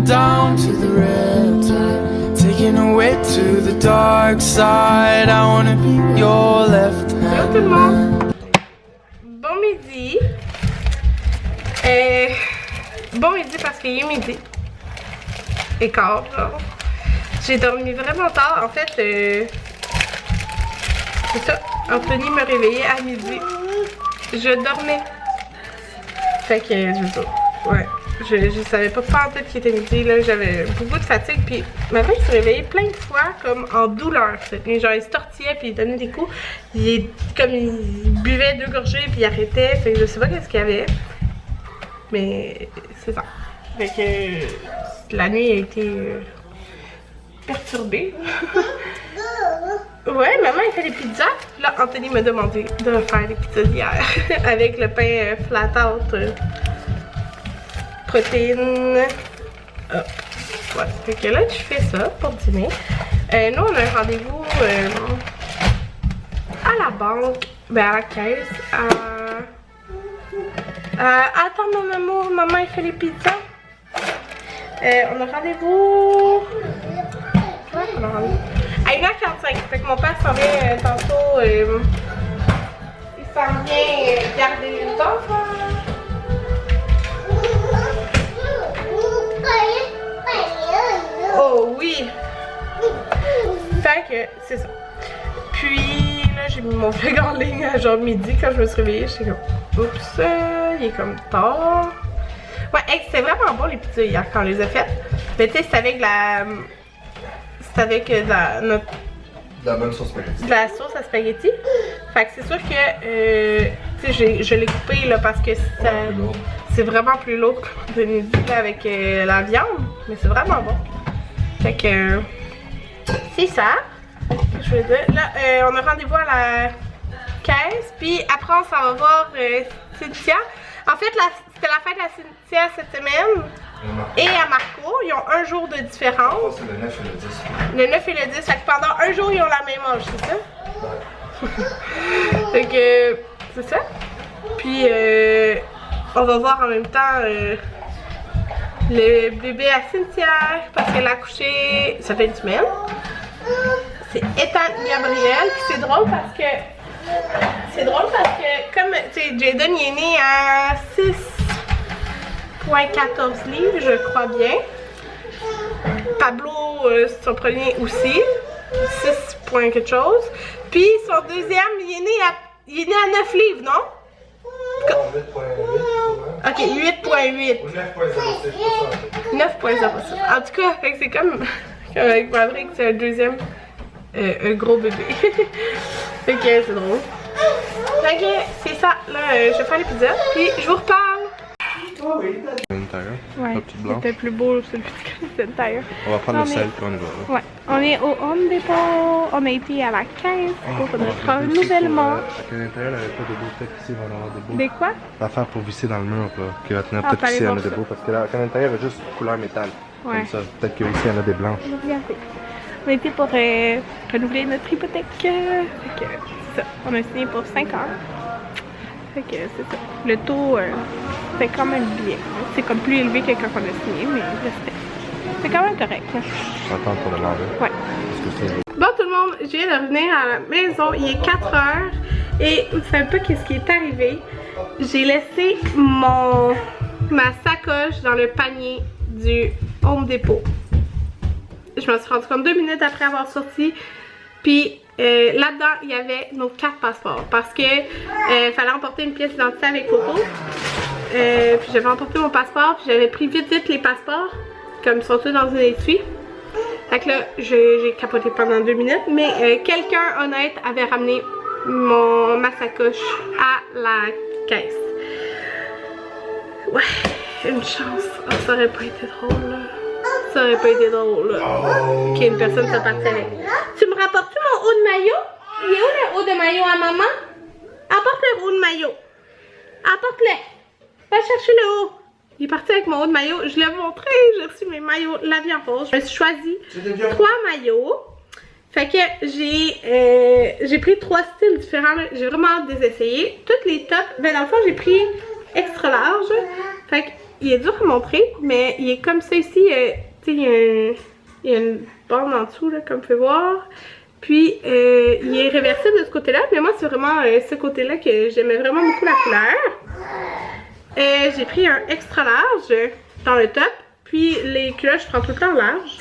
down to the riptide, taking away to the dark side. I wanna be your left hand. Tout le monde. Bon midi. Bon midi parce qu'il est midi. Et quart, genre. J'ai dormi vraiment tard. En fait, c'est ça. Anthony me réveillait à midi. Je dormais. Fait que, je sais pas. Ouais. Je savais pas en tête qu'il était midi. Là, j'avais beaucoup de fatigue. Puis, ma mère s'est réveillée plein de fois, comme en douleur. Genre, il se tortillait, puis il donnait des coups. Il buvait 2 gorgées, puis il arrêtait. Fait que je sais pas qu'est-ce qu'il y avait. Mais, c'est ça. Fait que, la nuit a été perturbée. Ouais, maman elle fait des pizzas. Là, Anthony m'a demandé de faire des pizzas d'hier avec le pain flat out, protéines. Hop. Ouais, fait que là, tu fais ça pour dîner. Nous, on a un rendez-vous à la banque, ben à la caisse. Attends, mon amour, maman elle fait les pizzas. On a rendez-vous. Ouais, on a rendez-vous. À 1h45, fait que mon père s'en vient tantôt, il s'en vient garder les enfants. Oh oui! Fait que c'est ça. Puis là, j'ai mis mon vlog en ligne à genre midi quand je me suis réveillée. J'étais comme, oups, il est comme tard. Ouais, c'était vraiment bon les pizzas hier quand on les a faites. Mais tu sais, c'était avec la. C'est avec la bonne sauce spaghetti. De la sauce à spaghetti. Fait que c'est sûr que tu sais, je l'ai coupé là parce que c'est vraiment plus lourd comme de midi avec la viande. Mais c'est vraiment bon. Fait que c'est ça. Je veux dire. Là, on a rendez-vous à la caisse. Puis après on s'en va voir Cynthia. En fait, c'était la fête à Cynthia cette semaine. Et à Marco, ils ont un jour de différence. C'est le 9 et le 10. Le 9 et le 10, fait que pendant un jour, ils ont la même âge, c'est ça? Ouais. Fait que, c'est ça. Puis, on va voir en même temps le bébé à Cynthia, parce qu'elle a accouché, ça fait une semaine. C'est Ethan Gabriel, puis c'est drôle parce que, comme, tu sais, Jaden, il est né à 6,14 livres, je crois bien. Pablo, c'est son premier aussi. 6 points quelque chose. Puis son deuxième, il est né à 9 livres, non? 8.8. Ok, 8.8. Ou 9.06. 9.06. En tout cas, c'est comme avec Maverick, c'est un deuxième un gros bébé. Fait que c'est drôle. Fait que c'est ça. Là, je vais faire les pizzas. Puis je vous reparle. Ouais, c'était plus beau celui de Cynthia. On va prendre le sel puis on y va. Ouais, on est au Home Depot. On a été à la caisse pour notre renouvellement. À l'intérieur, elle n'avait pas de beau. Peut-être qu'ici, il va en avoir de beau. Des quoi? L'affaire pour visser dans le mur, là. Qui va tenir Ah, peut-être qu'ici, il y en a fallait des voir beaux. Parce que là, à l'intérieur, il y a juste couleur métal. Ouais. Comme ça. Peut-être qu'ici, il y en a des blanches. Regardez. On a été pour renouveler notre hypothèque. Fait que c'est ça. On a signé pour 5 ans. Fait que c'est ça. Le taux, c'est quand même bien. C'est comme plus élevé que quand on a signé, mais c'est quand même correct. J'attends pour le laver. Ouais. Bon tout le monde, je viens de revenir à la maison. Il est 4 heures et vous savez pas qu'est-ce qui est arrivé. J'ai laissé ma sacoche dans le panier du Home Depot. Je m'en suis rendu compte 2 minutes après avoir sorti. Puis là-dedans, il y avait nos 4 passeports. Parce que fallait emporter une pièce d'identité avec photo. Puis j'avais emporté mon passeport. Puis j'avais pris vite les passeports. Comme ils sont tous dans une étui. Fait que là, j'ai capoté pendant 2 minutes. Mais quelqu'un honnête avait ramené ma sacoche à la caisse. Ouais, une chance. Oh, ça aurait pas été drôle là. Ça aurait pas été drôle là. Qu'une personne se partait avec. Tu me rapportes-tu mon haut de maillot? Il est où le haut de maillot à maman? Apporte le haut de maillot. Apporte-le. Va chercher le haut. Il est parti avec mon haut de maillot. Je l'ai montré. J'ai reçu mes maillots la vie en rose. Je me suis choisi 3 maillots. Fait que j'ai pris 3 styles différents. J'ai vraiment hâte de les essayer. Toutes les tops. Ben dans le fond, j'ai pris extra large. Fait que il est dur à montrer, mais il est comme ça ici. Tu sais, il y a une bande en dessous, là, comme vous pouvez voir. Puis, il est réversible de ce côté-là. Mais moi, c'est vraiment ce côté-là que j'aimais vraiment beaucoup la couleur. J'ai pris un extra large dans le top. Puis, les culottes, je prends tout le temps large.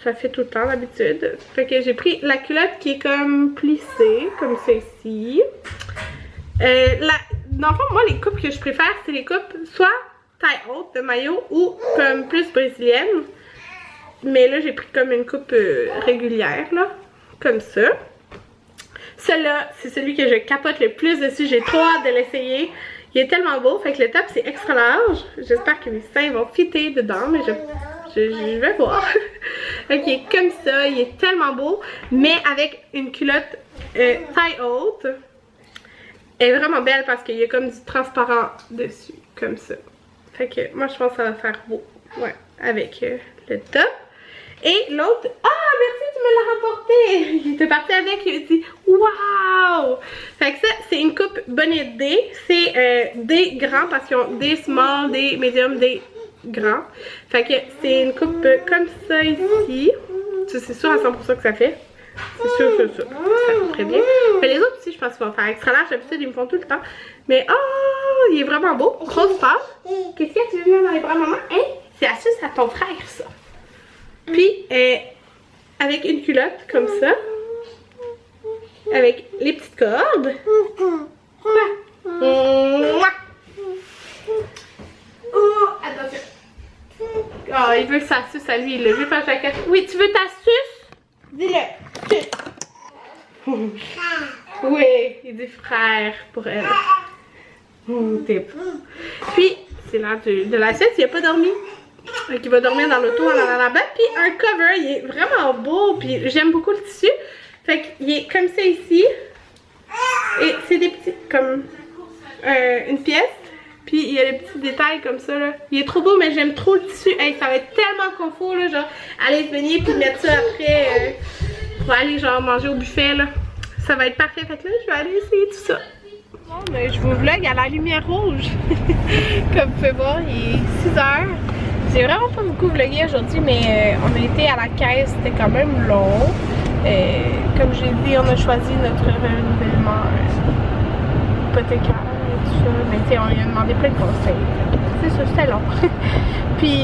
Ça fait tout le temps d'habitude. Fait que j'ai pris la culotte qui est comme plissée, comme celle-ci. Dans le fond, moi, les coupes que je préfère, c'est les coupes soit taille haute de maillot ou comme plus brésilienne. Mais là, j'ai pris comme une coupe régulière, là. Comme ça. Celui-là, c'est celui que je capote le plus dessus. J'ai trop hâte de l'essayer. Il est tellement beau. Fait que le top, c'est extra large. J'espère que mes seins vont fitter dedans, mais je vais voir. Fait qu'il est comme ça. Il est tellement beau. Mais avec une culotte taille haute. Elle est vraiment belle parce qu'il y a comme du transparent dessus. Comme ça. Fait que moi, je pense que ça va faire beau. Ouais. Avec le top. Et l'autre, ah merci tu me l'as rapporté. Il était parti avec, il a dit waouh. Fait que ça c'est une coupe Bonnet D. C'est D grand parce qu'ils ont D small, D medium, D grand. Fait que c'est une coupe comme ça ici. C'est sûr à 100% que ça fait. C'est sûr que ça fait très bien. Mais les autres aussi je pense qu'ils vont faire extra large. D'habitude ils me font tout le temps. Mais oh il est vraiment beau. Grosse passe. Qu'est-ce que tu veux venir dans les bras maman? Hein? C'est astuce à ton frère ça. Puis, avec une culotte comme ça, avec les petites cordes. Oh, attention. Oh, il veut sa suce à lui, il l'a vu faire sa casse. Oui, tu veux ta suce? Dis-le. Oui, il dit frère pour elle. Puis, c'est l'heure de la sieste, il n'a pas dormi. Donc il va dormir dans l'auto en allant là-bas. Puis un cover, il est vraiment beau. Puis j'aime beaucoup le tissu. Fait qu'il est comme ça ici. Et c'est des petits, comme une pièce. Puis il y a des petits détails comme ça là. Il est trop beau mais j'aime trop le tissu. Hey, ça va être tellement confort là. Genre aller se baigner puis mettre ça après pour aller genre manger au buffet là. Ça va être parfait. Fait que là je vais aller essayer tout ça. Bon, mais je vous vlog à la lumière rouge. Comme vous pouvez voir, il est 6 heures. J'ai vraiment pas beaucoup vlogué aujourd'hui, mais on a été à la caisse, c'était quand même long. Comme j'ai dit, on a choisi notre renouvellement hypothécaire et tout ça. Mais tu sais, on lui a demandé plein de conseils. C'est ça, c'était long. Puis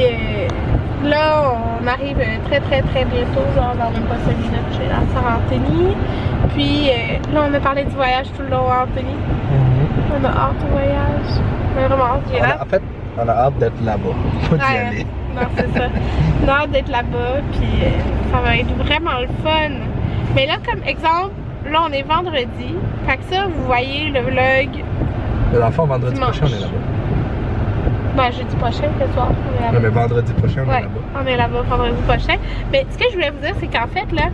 là, on arrive très bientôt, genre dans même pas 5 minutes chez la sœur Anthony. Puis là, on a parlé du voyage tout le long, Anthony. On a hâte au voyage. On a vraiment hâte, en fait, on a hâte d'être là-bas. Faut d'y aller. Non, c'est ça. On a hâte d'être là-bas, puis ça va être vraiment le fun. Mais là, comme exemple, là, on est vendredi. Fait que ça, vous voyez le vlog. Mais dans le fond, vendredi dimanche. prochain, on est là-bas. Ben, jeudi prochain, ce soir, on est là-bas. Non, mais vendredi prochain, on est là-bas. On est là-bas vendredi prochain. Mais ce que je voulais vous dire, c'est qu'en fait, là,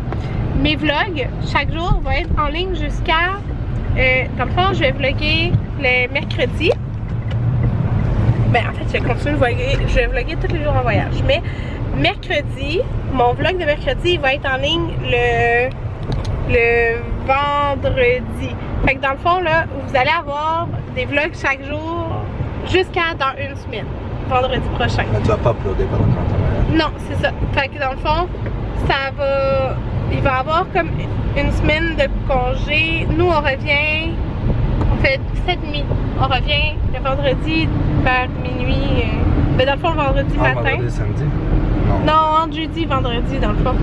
mes vlogs, chaque jour, vont être en ligne jusqu'à... dans le fond, je vais vlogger le mercredi. Ben, en fait, je vais continuer de vlogger. Je vais vlogger tous les jours en voyage. Mais mercredi, mon vlog de mercredi, il va être en ligne le vendredi. Fait que dans le fond, là, vous allez avoir des vlogs chaque jour jusqu'à dans une semaine. Vendredi prochain. Mais tu vas pas uploader pendant 30 ans. Non, c'est ça. Fait que dans le fond, ça va... Il va y avoir comme une semaine de congé. Nous, on revient... On fait 7h30. On revient le vendredi vers minuit. Mais dans le fond, le vendredi matin. Vendredi, samedi? Non, entre jeudi et vendredi, dans le fond.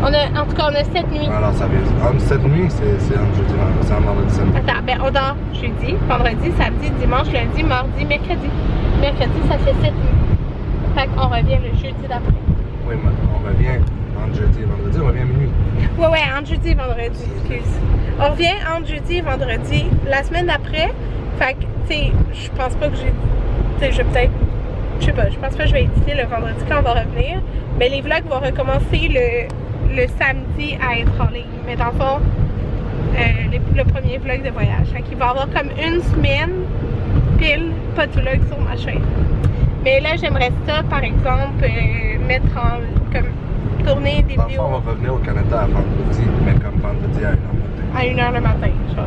En tout cas, on a 7 nuits. Alors, ça vient. Entre 7 nuits, c'est entre jeudi et vendredi, samedi. Attends, ben on dort jeudi, vendredi, samedi, dimanche, lundi, mardi, mercredi. Mercredi, ça fait 7 nuits. Fait qu'on revient le jeudi d'après. Oui, mais on revient entre jeudi et vendredi, on revient à minuit. Ouais, entre jeudi et vendredi, excuse. On revient entre jeudi et vendredi. La semaine d'après, fait que, tu sais, je pense pas que j'ai... Tu sais, je vais peut-être... Je sais pas, je pense pas que je vais éditer le vendredi quand on va revenir. Mais les vlogs vont recommencer le samedi à être en ligne. Mais dans le fond, le premier vlog de voyage. Fait qu'il va y avoir comme une semaine pile, pas de vlog sur ma chaîne. Mais là, j'aimerais ça, par exemple, mettre en... comme tourner des vidéos. On va revenir au Canada à vendredi, mais comme vendredi à 1h matin. À 1h le matin, genre.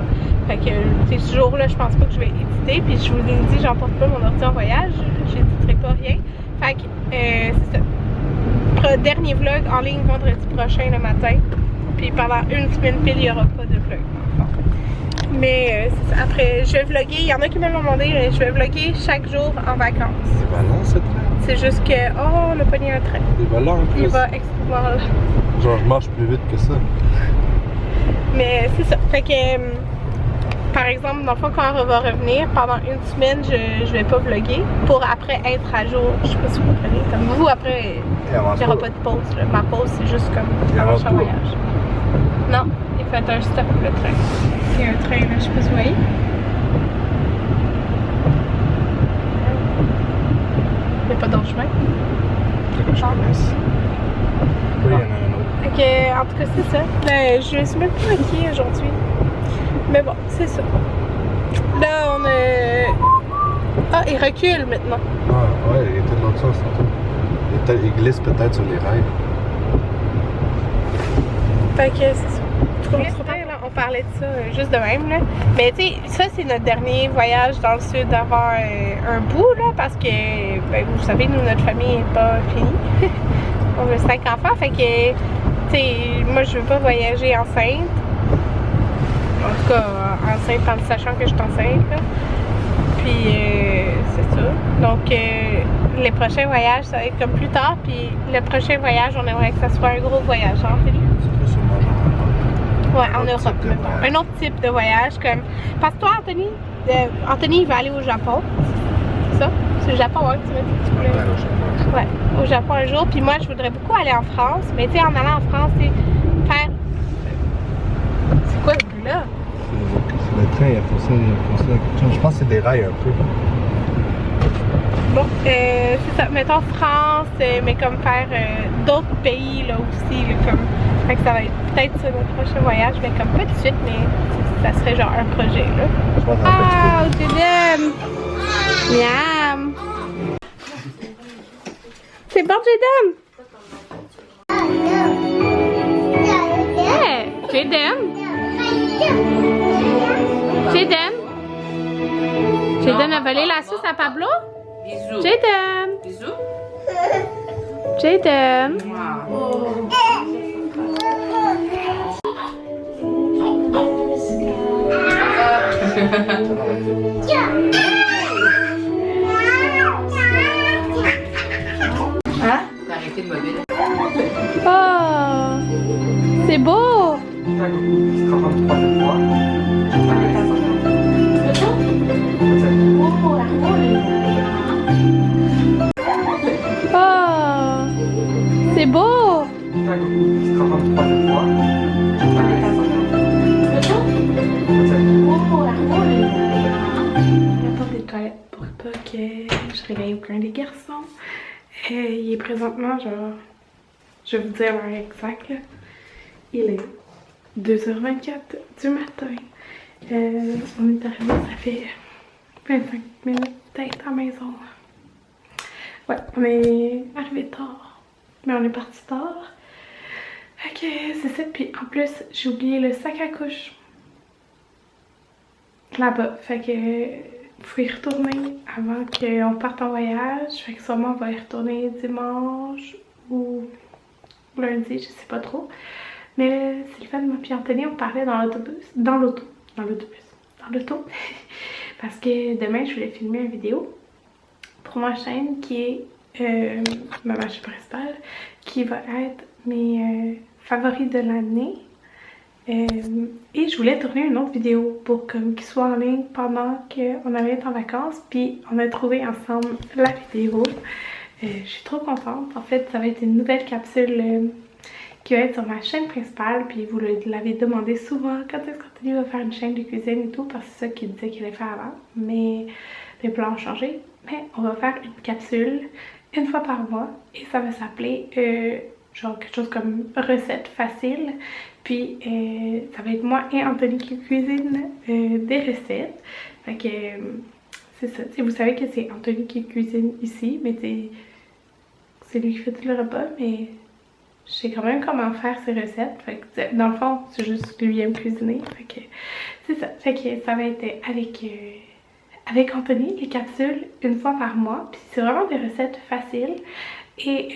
Fait que, ce jour-là, je pense pas que je vais éditer. Puis je vous l'ai dit, j'emporte pas mon ordi en voyage. J'ai dit j'enregistrerai pas rien. Fait que c'est ça. Dernier vlog en ligne vendredi prochain le matin. Puis pendant une semaine pile, il n'y aura pas de vlog. Mais c'est ça. Après, je vais vlogger. Il y en a qui me l'ont demandé, mais je vais vlogger chaque jour en vacances. Il va long, ce train? C'est juste que, oh, on a pogné un train. Il va long en plus. Il va extrêmement long. Genre, je marche plus vite que ça. Mais c'est ça. Fait que, par exemple, dans le fond, quand on va revenir, pendant une semaine, je vais pas vlogger pour après être à jour. Je sais pas si vous comprenez. Comme vous, après, il n'y aura pas de pause. Là. Ma pause, c'est juste comme avant chaque voyage. Non, il fait un stop le train. Il y a un train là, je sais pas si vous voyez. Il n'y a pas d'autre chemin. Que je connaisse. Oui, il y en a un autre. Fait que, en tout cas, c'est ça. Ben, je suis même pas inquiet aujourd'hui. Mais bon, c'est ça. Là, on a... Ah, il recule maintenant. Ah, ouais, il était de l'autre sens tantôt. Il glisse peut-être sur les rails. Fait que c'est ça. On parlait de ça juste de même, là. Mais tu sais, ça c'est notre dernier voyage dans le sud avant un bout, là, parce que, ben, vous savez, nous, notre famille n'est pas finie. On a 5 enfants, fait que, tu sais, moi je veux pas voyager enceinte. En tout cas, enceinte en sachant que je suis enceinte, là. Puis, c'est ça. Donc, les prochains voyages, ça va être comme plus tard. Puis, le prochain voyage, on aimerait que ça soit un gros voyage, hein, Félix? C'est sûrement genre Ouais, en Europe, mettons. Un autre type de voyage, comme... Parce que toi, Anthony, Anthony, il va aller au Japon. C'est ça? C'est le Japon, hein, que tu m'as dit que tu voulais. Ouais, au Japon un jour. Puis moi, je voudrais beaucoup aller en France. Mais tu sais, en allant en France, c'est faire... C'est quoi ce bruit-là? C'est le train, il a fonctionné. Je pense que c'est des rails un peu. Bon, c'est ça. Mettons France, mais comme faire d'autres pays, là, aussi, là, comme... Fait que ça va être peut-être ça notre prochain voyage, mais comme pas tout de suite, mais ça serait genre un projet, là. Ah, Jaden! Miam! C'est bon, Jaden? Yeah! Jaden? Jaden? Jaden a volé la sauce à Pablo? Bisous. Jaden! Bisous. Jaden! Wow. Hein? T'as arrêté le mobile. Oh! C'est beau! Oh! C'est beau! J'attends des toilettes pour pas que je réveille aucun des garçons. Il est présentement genre, je vais vous dire l'heure exacte, là. Il est 2h24 du matin. On est arrivé, ça fait 25 minutes peut-être à la maison. Ouais, on est arrivé tard, mais on est parti tard. Fait que c'est ça, puis en plus j'ai oublié le sac à couche là-bas. Fait que faut y retourner avant qu'on parte en voyage. Fait que sûrement on va y retourner dimanche ou lundi, je sais pas trop. Mais Sylvain, moi puis Anthony, on parlait dans l'auto. Parce que demain je voulais filmer une vidéo pour ma chaîne qui est ma chaîne principale, qui va être mes favoris de l'année. Et je voulais tourner une autre vidéo pour qu'il soit en ligne pendant qu'on allait être en vacances. Puis on a trouvé ensemble la vidéo. Je suis trop contente. En fait, ça va être une nouvelle capsule qui va être sur ma chaîne principale. Puis vous l'avez demandé souvent quand est-ce qu'Anthony va faire une chaîne de cuisine et tout, parce que c'est ça qu'il disait qu'il allait faire avant. Mais les plans ont changé. Mais on va faire une capsule une fois par mois et ça va s'appeler genre quelque chose comme recette facile. Puis ça va être moi et Anthony qui cuisine des recettes. Fait que c'est ça. T'sais, vous savez que c'est Anthony qui cuisine ici, mais c'est lui qui fait tout le repas, mais je sais quand même comment faire ses recettes. Fait que dans le fond, c'est juste lui qui aime cuisiner. Fait que c'est ça. Fait que ça va être avec Anthony les capsules une fois par mois. Puis c'est vraiment des recettes faciles. Et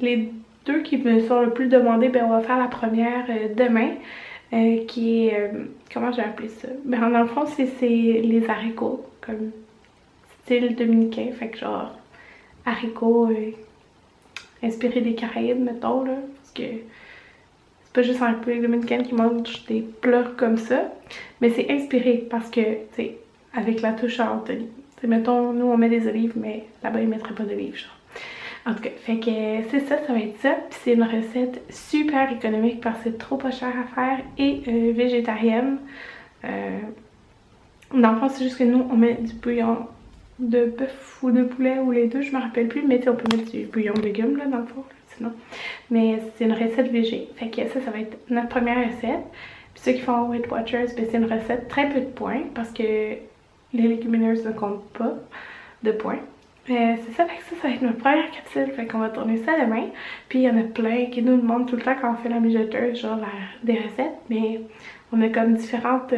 les deux qui me sont le plus demandées, ben on va faire la première demain. Qui est, comment j'ai appelé ça? Ben dans le fond c'est les haricots, comme style dominicain, fait que genre haricots inspirés des Caraïbes, mettons là, parce que c'est pas juste en République dominicaine qui mangent des plats comme ça, mais c'est inspiré parce que, tu sais, avec la touche à Anthony. T'sais, mettons, nous on met des olives, mais là-bas ils mettraient pas d'olives, genre. En tout cas, fait que c'est ça, ça va être ça. Puis c'est une recette super économique parce que c'est trop pas cher à faire et végétarienne. Dans le fond, c'est juste que nous, on met du bouillon de bœuf ou de poulet ou les deux, je me rappelle plus. Mais on peut mettre du bouillon de légumes, là, dans le fond, sinon. Mais c'est une recette végé. Fait que ça va être notre première recette. Puis ceux qui font Weight Watchers, ben, c'est une recette très peu de points parce que les légumineuses ne comptent pas de points. C'est ça, fait que ça va être notre première capsule, fait qu'on va tourner ça demain. Puis il y en a plein qui nous demandent tout le temps quand on fait la mijoteuse, genre des recettes, mais on a comme différentes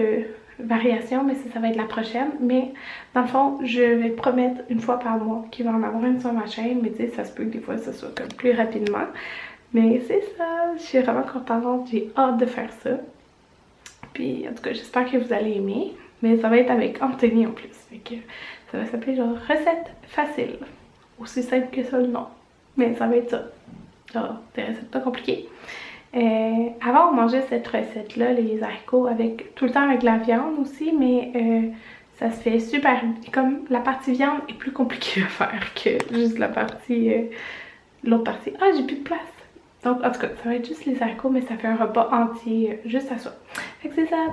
variations, mais ça va être la prochaine. Mais dans le fond, je vais promettre une fois par mois qu'il va en avoir une sur ma chaîne, mais tu sais, ça se peut que des fois ça soit comme plus rapidement. Mais c'est ça, je suis vraiment contente, j'ai hâte de faire ça. Puis en tout cas, j'espère que vous allez aimer, mais ça va être avec Anthony en plus, fait que ça va s'appeler genre recette facile. Aussi simple que ça le nom. Mais ça va être ça. Genre des recettes pas compliquées. Avant on mangeait cette recette là, les haricots, avec tout le temps avec la viande aussi, mais ça se fait super. Comme la partie viande est plus compliquée à faire que juste la partie l'autre partie. Ah, j'ai plus de place. Donc en tout cas, ça va être juste les haricots, mais ça fait un repas entier juste à soi. Fait que c'est ça.